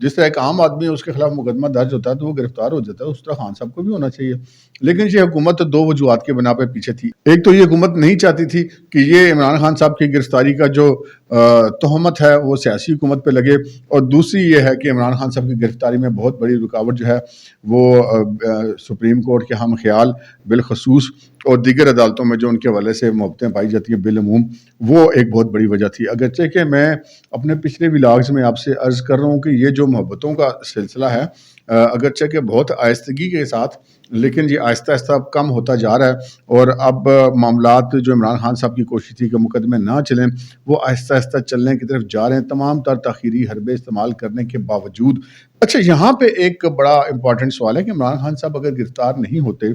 جس طرح ایک عام آدمی اس کے خلاف مقدمہ درج ہوتا ہے تو وہ گرفتار ہو جاتا ہے، اس طرح خان صاحب کو بھی ہونا چاہیے. لیکن یہ حکومت دو وجوہات کے بنا پہ پیچھے تھی. ایک تو یہ حکومت نہیں چاہتی تھی کہ یہ عمران خان صاحب کی گرفتاری کا جو تہمت ہے وہ سیاسی حکومت پہ لگے، اور دوسری یہ ہے کہ عمران خان صاحب کی گرفتاری میں بہت بڑی رکاوٹ جو ہے وہ سپریم کورٹ کے ہم خیال بالخصوص اور دیگر عدالتوں میں جو ان کے حوالے سے محبتیں پائی جاتی ہیں بالعموم، وہ ایک بہت بڑی وجہ تھی. اگرچہ کہ میں اپنے پچھلے ولاگز میں آپ سے عرض کر رہا ہوں کہ یہ جو محبتوں کا سلسلہ ہے اگرچہ کہ بہت آہستگی کے ساتھ، لیکن یہ آہستہ آہستہ اب کم ہوتا جا رہا ہے، اور اب معاملات جو عمران خان صاحب کی کوشش تھی کہ مقدمے نہ چلیں وہ آہستہ آہستہ چلنے کی طرف جا رہے ہیں، تمام تر تاخیری حربے استعمال کرنے کے باوجود. اچھا، یہاں پہ ایک بڑا امپورٹنٹ سوال ہے کہ عمران خان صاحب اگر گرفتار نہیں ہوتے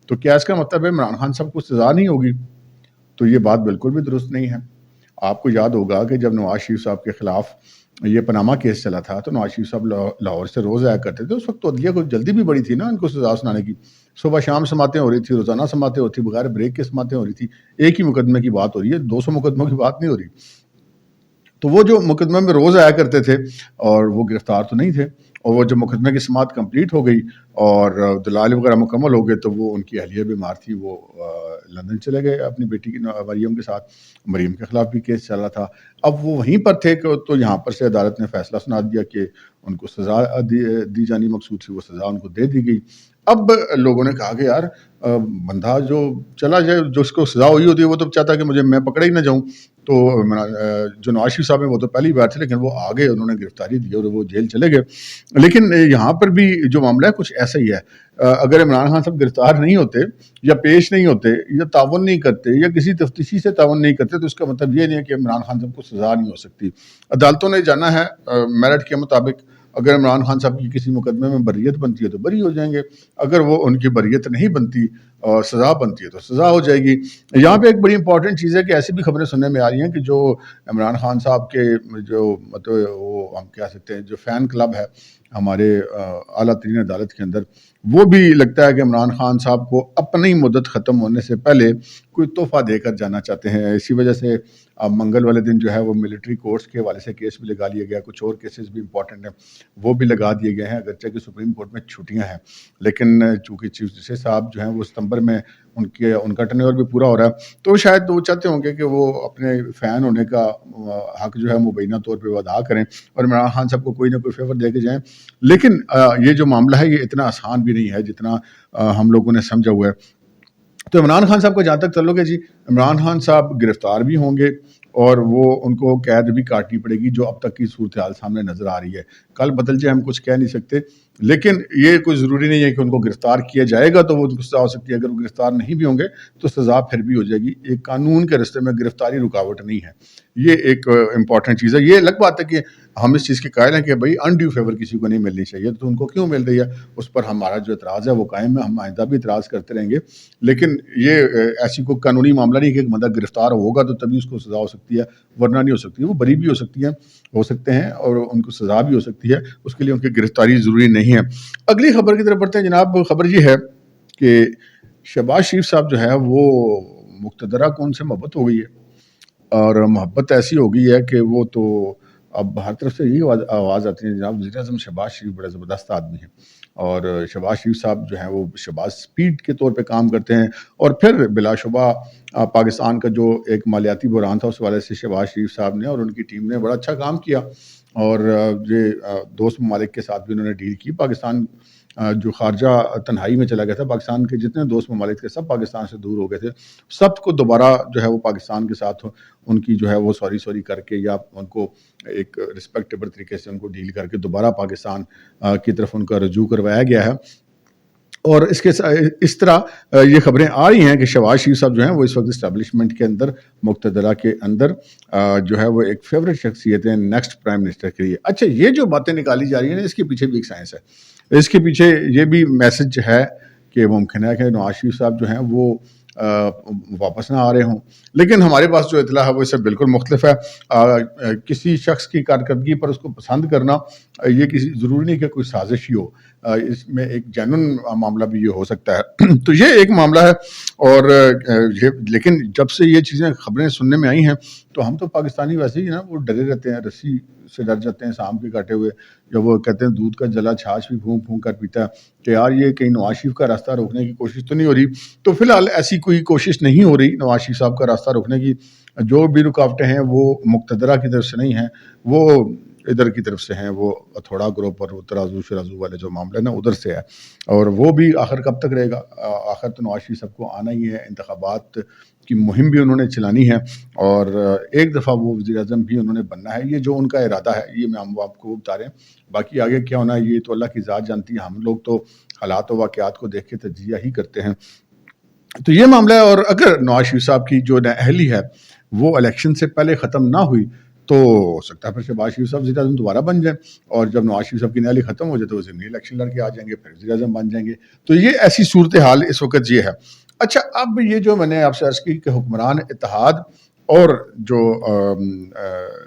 تو کیا اس کا مطلب ہے عمران خان صاحب کو سزا نہیں ہوگی؟ تو یہ بات بالکل بھی درست نہیں ہے. آپ کو یاد ہوگا کہ جب نواز شریف صاحب کے خلاف یہ پناما کیس چلا تھا تو نواز شریف صاحب لاہور سے روز آیا کرتے تھے. اس وقت تو عدلیہ کو جلدی بھی بڑی تھی نا ان کو سزا سنانے کی. صبح شام سماعتیں ہو رہی تھی، روزانہ سماعتیں ہوتی، بغیر بریک کے سماعتیں ہو رہی تھی. ایک ہی مقدمے کی بات ہو رہی ہے، 200 مقدموں کی بات نہیں ہو رہی. تو وہ جو مقدمے میں روز آیا کرتے تھے اور وہ گرفتار تو نہیں تھے، اور وہ جب مقدمے کی سماعت کمپلیٹ ہو گئی اور دلائل وغیرہ مکمل ہو گئے تو وہ ان کی اہلیہ بیمار تھی، وہ لندن چلے گئے اپنی بیٹی کی مریم کے ساتھ. مریم کے خلاف بھی کیس چل رہا تھا. اب وہ وہیں پر تھے کہ تو یہاں پر سے عدالت نے فیصلہ سنا دیا کہ ان کو سزا دی جانی مقصود تھی، وہ سزا ان کو دے دی گئی. اب لوگوں نے کہا کہ یار بندہ جو چلا جائے، جو اس کو سزا ہوئی ہوتی ہے وہ تو چاہتا ہے کہ میں پکڑا ہی نہ جاؤں. تو جو نواز شریف صاحب ہیں وہ تو پہلی بار تھے، لیکن وہ آگے انہوں نے گرفتاری دی اور وہ جیل چلے گئے. لیکن یہاں پر بھی جو معاملہ ہے کچھ ایسا ہی ہے. اگر عمران خان صاحب گرفتار نہیں ہوتے یا پیش نہیں ہوتے یا تعاون نہیں کرتے یا کسی تفتیشی سے تعاون نہیں کرتے تو اس کا مطلب یہ نہیں ہے کہ عمران خان صاحب کو سزا نہیں ہو سکتی. عدالتوں نے جانا ہے میرٹ کے مطابق. اگر عمران خان صاحب کی کسی مقدمے میں بریت بنتی ہے تو بری ہو جائیں گے، اگر وہ ان کی بریت نہیں بنتی اور سزا بنتی ہے تو سزا ہو جائے گی. یہاں پہ ایک بڑی امپورٹنٹ چیز ہے کہ ایسی بھی خبریں سننے میں آ رہی ہیں کہ جو عمران خان صاحب کے جو مطلب وہ ہم کہہ سکتے ہیں جو فین کلب ہے ہمارے اعلیٰ ترین عدالت کے اندر، وہ بھی لگتا ہے کہ عمران خان صاحب کو اپنی مدت ختم ہونے سے پہلے کوئی تحفہ دے کر جانا چاہتے ہیں. اسی وجہ سے اب منگل والے دن جو ہے وہ ملٹری کورٹس کے حوالے سے کیس بھی لگا لیا گیا. کچھ اور کیسز بھی امپورٹنٹ ہیں وہ بھی لگا دیے گئے ہیں، اگرچہ کہ سپریم کورٹ میں چھٹیاں ہیں. لیکن چونکہ چیف جسٹس صاحب جو ہیں وہ ستمبر میں ان کا ٹرنیور بھی پورا ہو رہا ہے، تو شاید وہ چاہتے ہوں گے کہ وہ اپنے فین ہونے کا حق جو ہے مبینہ طور پہ وہ ادا کریں اور عمران خان صاحب کو کوئی نہ کوئی فیور دے کے جائیں. لیکن یہ جو معاملہ ہے یہ اتنا آسان بھی نہیں ہے جتنا ہم لوگوں نے سمجھا ہوا ہے. تو عمران خان صاحب کا جہاں تک تعلق ہے جی، عمران خان صاحب گرفتار بھی ہوں گے اور وہ ان کو قید بھی کاٹنی پڑے گی جو اب تک کی صورتحال سامنے نظر آ رہی ہے. کل بدل جائے ہم کچھ کہہ نہیں سکتے، لیکن یہ کوئی ضروری نہیں ہے کہ ان کو گرفتار کیا جائے گا تو وہ سزا ہو سکتی ہے. اگر وہ گرفتار نہیں بھی ہوں گے تو سزا پھر بھی ہو جائے گی. ایک قانون کے راستے میں گرفتاری رکاوٹ نہیں ہے. یہ ایک امپورٹنٹ چیز ہے. یہ الگ بات ہے کہ ہم اس چیز کے قائل ہیں کہ بھائی انڈیو فیور کسی کو نہیں ملنی چاہیے، تو ان کو کیوں مل رہی ہے اس پر ہمارا جو اعتراض ہے وہ قائم ہے. ہم آئندہ بھی اعتراض کرتے رہیں گے. لیکن یہ ایسی کوئی قانونی معاملہ نہیں کہ ایک بندہ گرفتار ہوگا تو تبھی اس کو سزا ہو سکتی ہے، ورنہ نہیں ہو سکتی. وہ بری بھی ہو سکتے ہیں اور ان کو سزا بھی ہو سکتی ہے. اس کے لیے ان کی گرفتاری ضروری نہیں ہے. اگلی خبر کی طرف بڑھتے ہیں جناب. خبر یہ ہے کہ شہباز شریف صاحب جو ہے وہ مقتدرہ کون سے محبت ہو گئی ہے، اور محبت ایسی ہو گئی ہے کہ وہ تو اب ہر طرف سے یہی آواز آتی ہے جناب وزیر اعظم شہباز شریف بڑے زبردست آدمی ہیں، اور شہباز شریف صاحب جو ہیں وہ شہباز سپیڈ کے طور پہ کام کرتے ہیں. اور پھر بلا شبہ پاکستان کا جو ایک مالیاتی بحران تھا اس والے سے شہباز شریف صاحب نے اور ان کی ٹیم نے بڑا اچھا کام کیا، اور یہ دوست ممالک کے ساتھ بھی انہوں نے ڈیل کی. پاکستان جو خارجہ تنہائی میں چلا گیا تھا، پاکستان کے جتنے دوست ممالک تھے سب پاکستان سے دور ہو گئے تھے، سب کو دوبارہ جو ہے وہ پاکستان کے ساتھ ان کی جو ہے وہ سوری کر کے یا ان کو ایک رسپیکٹیبل طریقے سے ان کو ڈیل کر کے دوبارہ پاکستان کی طرف ان کا رجوع کروایا گیا ہے. اور اس طرح یہ خبریں آ رہی ہیں کہ شہباز شریف صاحب جو ہیں وہ اس وقت اسٹیبلشمنٹ کے اندر، مقتدرہ کے اندر جو ہے وہ ایک فیوریٹ شخصیت ہیں نیکسٹ پرائم منسٹر کے لیے. اچھا، یہ جو باتیں نکالی جا رہی ہیں اس کے پیچھے بھی ایک سائنس ہے. اس کے پیچھے یہ بھی میسج ہے کہ ممکن ہے کہ نواز شریف صاحب جو ہیں وہ واپس نہ آ رہے ہوں. لیکن ہمارے پاس جو اطلاع ہے وہ اس سے بالکل مختلف ہے. کسی شخص کی کارکردگی پر اس کو پسند کرنا یہ کسی ضروری نہیں کہ کوئی سازش ہی ہو. اس میں ایک جینون معاملہ بھی یہ ہو سکتا ہے تو یہ ایک معاملہ ہے. اور لیکن جب سے یہ چیزیں خبریں سننے میں آئی ہیں تو ہم تو پاکستانی ویسے ہی نا وہ ڈرے رہتے ہیں, رسی سے ڈر جاتے ہیں سام کے کاٹے ہوئے. جب وہ کہتے ہیں دودھ کا جلا چھاچھ بھی پھونک پھونک کر پیتا ہے کہ یار یہ کہیں نواز شریف کا راستہ روکنے کی کوشش تو نہیں ہو رہی. تو فی الحال ایسی کوئی کوشش نہیں ہو رہی نواز شریف صاحب کا راستہ روکنے کی. جو بھی رکاوٹیں ہیں وہ مقتدرہ کی طرف سے نہیں ہیں, وہ ادھر کی طرف سے ہیں, وہ تھوڑا گروہ پر وہ ترازو شرازو والے جو معاملے نا ادھر سے ہے. اور وہ بھی آخر کب تک رہے گا؟ آخر تو نواز شریف صاحب کو آنا ہی ہے, انتخابات کی مہم بھی انہوں نے چلانی ہے اور ایک دفعہ وہ وزیر اعظم بھی انہوں نے بننا ہے. یہ جو ان کا ارادہ ہے یہ میں ہم آپ کو بتا رہے ہیں, باقی آگے کیا ہونا ہے یہ تو اللہ کی ذات جانتی ہے. ہم لوگ تو حالات و واقعات کو دیکھ کے تجزیہ ہی کرتے ہیں. تو یہ معاملہ ہے. اور اگر نواز شریف صاحب کی جو نااہلی ہے وہ الیکشن سے پہلے ختم نہ ہوئی تو ہو سکتا ہے پھر شہباز شریف صاحب وزیر اعظم دوبارہ بن جائیں, اور جب نواز شریف صاحب کی نااہلی ختم ہو جائے تو وہ ضمنی الیکشن لڑ کے آ جائیں گے, پھر وزیر اعظم بن جائیں گے. تو یہ ایسی صورتحال اس وقت یہ ہے. اچھا, اب یہ جو میں نے آپ سے عرض کی کہ حکمران اتحاد اور جو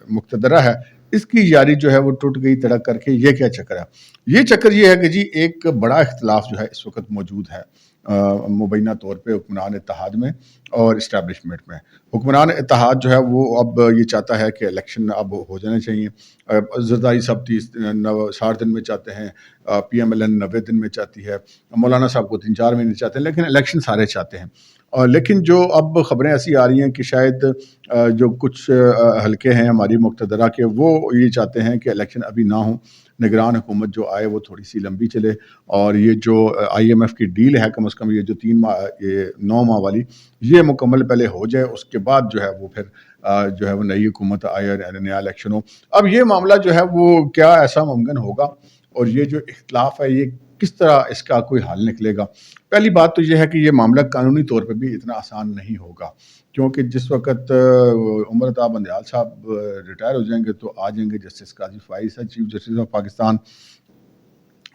مقتدرہ ہے اس کی یاری جو ہے وہ ٹوٹ گئی تڑک کر کے, یہ کیا چکر ہے؟ یہ چکر یہ ہے کہ جی ایک بڑا اختلاف جو ہے اس وقت موجود ہے مبینہ طور پہ حکمران اتحاد میں اور اسٹیبلشمنٹ میں. حکمران اتحاد جو ہے وہ اب یہ چاہتا ہے کہ الیکشن اب ہو جانے چاہیے. زرداری صاحب 60 دن میں چاہتے ہیں, پی ایم ایل این 90 دن میں چاہتی ہے, مولانا صاحب کو 3-4 مہینے چاہتے ہیں, لیکن الیکشن سارے چاہتے ہیں. لیکن جو اب خبریں ایسی آ رہی ہیں کہ شاید جو کچھ حلقے ہیں ہماری مقتدرہ کے وہ یہ چاہتے ہیں کہ الیکشن ابھی نہ ہوں, نگران حکومت جو آئے وہ تھوڑی سی لمبی چلے, اور یہ جو آئی ایم ایف کی ڈیل ہے کم از کم یہ جو 9 ماہ والی یہ مکمل پہلے ہو جائے, اس کے بعد جو ہے وہ پھر جو ہے وہ نئی حکومت آئے اور نیا الیکشن ہو. اب یہ معاملہ جو ہے وہ کیا ایسا ممکن ہوگا, اور یہ جو اختلاف ہے یہ کس طرح اس کا کوئی حل نکلے گا؟ پہلی بات تو یہ ہے کہ یہ معاملہ قانونی طور پہ بھی اتنا آسان نہیں ہوگا, کیونکہ جس وقت عمر عطا بندیال صاحب ریٹائر ہو جائیں گے تو آ جائیں گے جسٹس قاضی فائز ہے چیف جسٹس آف پاکستان.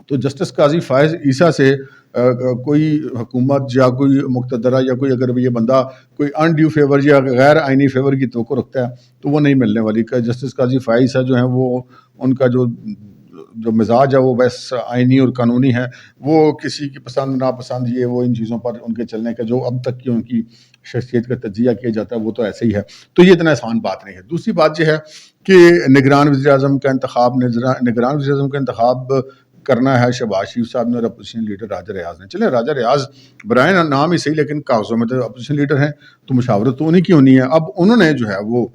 تو جسٹس قاضی فائز عیسیٰ سے کوئی حکومت یا کوئی مقتدرہ یا کوئی اگر یہ بندہ کوئی انڈیو فیور یا غیر آئینی فیور کی توقع رکھتا ہے تو وہ نہیں ملنے والی. جسٹس قاضی فائز عیسیٰ جو ہیں وہ ان کا جو مزاج ہے وہ بس آئینی اور قانونی ہے, وہ کسی کی پسند ناپسند یہ وہ ان چیزوں پر ان کے چلنے کا جو اب تک کی ان کی شخصیت کا تجزیہ کیا جاتا ہے وہ تو ایسے ہی ہے. تو یہ اتنا آسان بات نہیں ہے. دوسری بات یہ ہے کہ نگران وزیر اعظم کا انتخاب کرنا ہے شہباز شریف صاحب نے اور اپوزیشن لیڈر راجہ ریاض نے. چلیں راجہ ریاض برائے نام ہی صحیح, لیکن کاغذوں میں تو اپوزیشن لیڈر ہیں تو مشاورت تو انہیں کی ہونی ہے. اب انہوں نے جو ہے وہ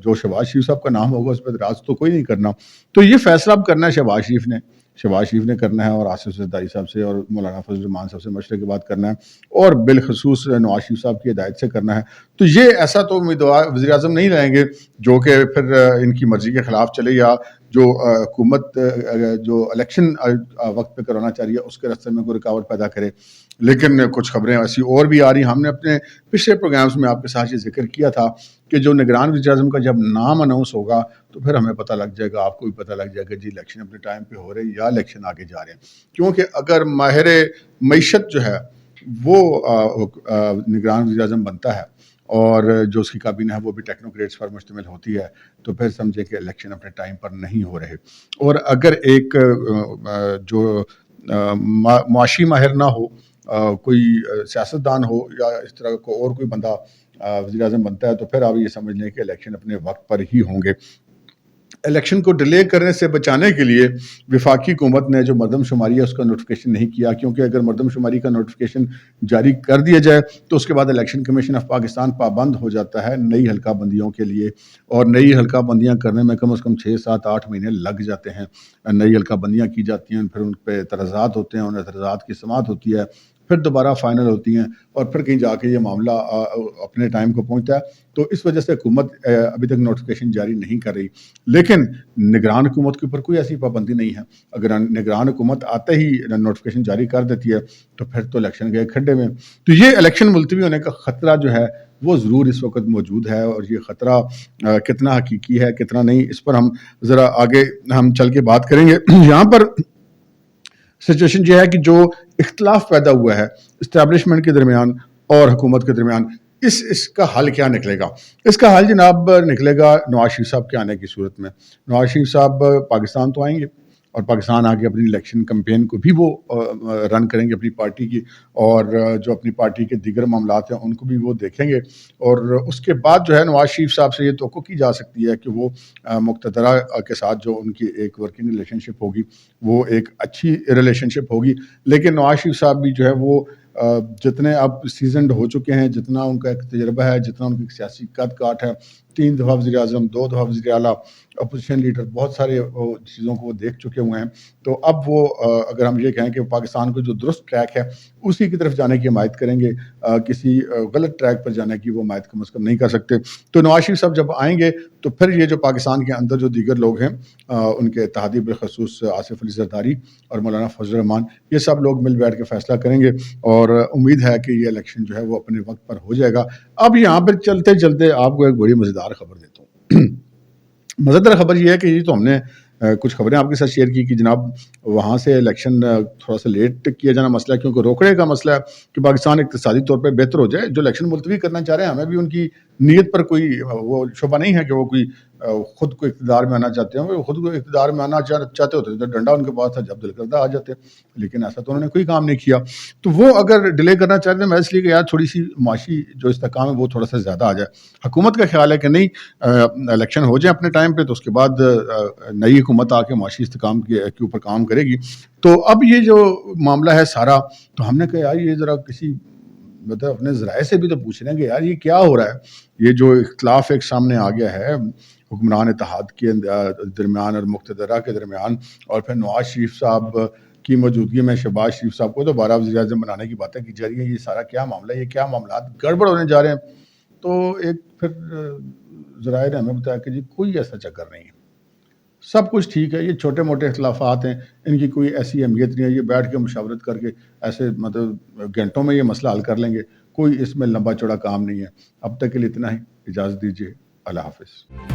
جو شہباز شریف صاحب کا نام ہوگا اس پہ اعتراض تو کوئی نہیں کرنا. تو یہ فیصلہ اب کرنا ہے شہباز شریف نے کرنا ہے, اور آصف زرداری صاحب سے اور مولانا فضل الرحمان صاحب سے مشورے کے بعد کرنا ہے, اور بالخصوص نواز شریف صاحب کی ہدایت سے کرنا ہے. تو یہ ایسا تو امیدوار وزیر اعظم نہیں رہیں گے جو کہ پھر ان کی مرضی کے خلاف چلے, یا جو حکومت جو الیکشن وقت پہ کرانا چاہ رہی ہے اس کے راستے میں کوئی رکاوٹ پیدا کرے. لیکن کچھ خبریں ایسی اور بھی آ رہی. ہم نے اپنے پچھلے پروگرامز میں آپ کے ساتھ یہ ذکر کیا تھا کہ جو نگران وزیر اعظم کا جب نام اناؤنس ہوگا تو پھر ہمیں پتہ لگ جائے گا, آپ کو بھی پتہ لگ جائے گا جی الیکشن اپنے ٹائم پہ ہو رہے ہیں یا الیکشن آگے جا رہے ہیں. کیونکہ اگر ماہر معیشت جو ہے وہ نگران وزیر اعظم بنتا ہے اور جو اس کی کابینہ ہے وہ بھی ٹیکنوکریٹس پر مشتمل ہوتی ہے تو پھر سمجھے کہ الیکشن اپنے ٹائم پر نہیں ہو رہے. اور اگر ایک جو معاشی ماہر نہ ہو, کوئی سیاستدان ہو یا اس طرح کو اور کوئی بندہ وزیر اعظم بنتا ہے تو پھر آپ یہ سمجھ لیں کہ الیکشن اپنے وقت پر ہی ہوں گے. الیکشن کو ڈیلے کرنے سے بچانے کے لیے وفاقی حکومت نے جو مردم شماری ہے اس کا نوٹیفیکیشن نہیں کیا, کیونکہ اگر مردم شماری کا نوٹیفیکیشن جاری کر دیا جائے تو اس کے بعد الیکشن کمیشن آف پاکستان پابند ہو جاتا ہے نئی حلقہ بندیوں کے لیے, اور نئی حلقہ بندیاں کرنے میں کم از کم 6-7-8 مہینے لگ جاتے ہیں. نئی حلقہ بندیاں کی جاتی ہیں, پھر ان پہ اعتراضات ہوتے ہیں, ان اعتراضات کی سماعت ہوتی ہے, پھر دوبارہ فائنل ہوتی ہیں, اور پھر کہیں جا کے یہ معاملہ اپنے ٹائم کو پہنچتا ہے. تو اس وجہ سے حکومت ابھی تک نوٹیفیکیشن جاری نہیں کر رہی. لیکن نگران حکومت کے اوپر کوئی ایسی پابندی نہیں ہے. اگر نگران حکومت آتے ہی نوٹیفیکیشن جاری کر دیتی ہے تو پھر تو الیکشن گئے کھڈے میں. تو یہ الیکشن ملتوی ہونے کا خطرہ جو ہے وہ ضرور اس وقت موجود ہے, اور یہ خطرہ کتنا حقیقی ہے کتنا نہیں اس پر ہم ذرا آگے ہم چل کے بات کریں گے. یہاں پر سچویشن یہ ہے کہ جو اختلاف پیدا ہوا ہے اسٹیبلشمنٹ کے درمیان اور حکومت کے درمیان, اس کا حل کیا نکلے گا؟ اس کا حل جناب نکلے گا نواز شریف صاحب کے آنے کی صورت میں. نواز شریف صاحب پاکستان تو آئیں گے, اور پاکستان آگے اپنی الیکشن کمپین کو بھی وہ رن کریں گے اپنی پارٹی کی، اور جو اپنی پارٹی کے دیگر معاملات ہیں ان کو بھی وہ دیکھیں گے. اور اس کے بعد جو ہے نواز شریف صاحب سے یہ توقع کی جا سکتی ہے کہ وہ مقتدرہ کے ساتھ جو ان کی ایک ورکنگ ریلیشن شپ ہوگی وہ ایک اچھی ریلیشن شپ ہوگی. لیکن نواز شریف صاحب بھی جو ہے وہ جتنے اب سیزنڈ ہو چکے ہیں، جتنا ان کا ایک تجربہ ہے، جتنا ان کی سیاسی قد کاٹ ہے، 3 دفعہ وزیر اعظم، 2 دفعہ وزیر اعلیٰ، اپوزیشن لیڈر، بہت سارے چیزوں کو وہ دیکھ چکے ہوئے ہیں. تو اب وہ اگر ہم یہ کہیں کہ پاکستان کو جو درست ٹریک ہے اسی کی طرف جانے کی حمایت کریں گے، کسی غلط ٹریک پر جانے کی وہ حمایت کم از کم نہیں کر سکتے. تو نواز شریف صاحب جب آئیں گے تو پھر یہ جو پاکستان کے اندر جو دیگر لوگ ہیں ان کے اتحادی، بالخصوص آصف علی زرداری اور مولانا فضل الرحمان، یہ سب لوگ مل بیٹھ کے فیصلہ کریں گے، اور امید ہے کہ یہ الیکشن جو ہے وہ اپنے وقت پر ہو جائے گا. اب یہاں پہ چلتے چلتے آپ کو ایک بڑی مزیدار خبر دیتا ہوں. مزیدار خبر یہ ہے کہ یہ تو ہم نے کچھ خبریں آپ کے ساتھ شیئر کی کہ جناب وہاں سے الیکشن تھوڑا سا لیٹ کیا جانا مسئلہ ہے، کیونکہ روکڑے کا مسئلہ ہے کہ پاکستان اقتصادی طور پہ بہتر ہو جائے. جو الیکشن ملتوی کرنا چاہ رہے ہیں، ہمیں بھی ان کی نیت پر کوئی وہ شبہ نہیں ہے کہ وہ کوئی خود کو اقتدار میں آنا چاہتے ہیں. وہ خود کو اقتدار میں آنا چاہتے ہوتے تو ڈنڈا ان کے پاس تھا، جب دل کرتا آ جاتے، لیکن ایسا تو انہوں نے کوئی کام نہیں کیا. تو وہ اگر ڈیلے کرنا چاہتے ہیں، میں اس لیے کہ یار تھوڑی سی معاشی جو استحکام ہے وہ تھوڑا سا زیادہ آ جائے. حکومت کا خیال ہے کہ نہیں، الیکشن ہو جائے اپنے ٹائم پہ، تو اس کے بعد نئی حکومت آ کے معاشی استحکام کے اوپر کام کرے گی. تو اب یہ جو معاملہ ہے سارا، تو ہم نے کہا یار یہ ذرا کسی مطلب اپنے ذرائع سے بھی تو پوچھ رہے ہیں کہ یار یہ کیا ہو رہا ہے. یہ جو اختلاف ایک سامنے آ گیا ہے حکمران اتحاد کے درمیان اور مقتدرہ کے درمیان، اور پھر نواز شریف صاحب کی موجودگی میں شہباز شریف صاحب کو دوبارہ وزیر اعظم بنانے کی باتیں کی جا رہی ہیں، یہ سارا کیا معاملہ ہے، یہ کیا معاملات گڑبڑ ہونے جا رہے ہیں. تو ایک پھر ذرائع نے ہمیں بتایا کہ جی کوئی ایسا چکر نہیں ہے، سب کچھ ٹھیک ہے، یہ چھوٹے موٹے اختلافات ہیں، ان کی کوئی ایسی اہمیت نہیں ہے، یہ بیٹھ کے مشاورت کر کے ایسے مطلب گھنٹوں میں یہ مسئلہ حل کر لیں گے، کوئی اس میں لمبا چوڑا کام نہیں ہے. اب تک کے لیے اتنا ہی، اجازت دیجیے، اللہ حافظ.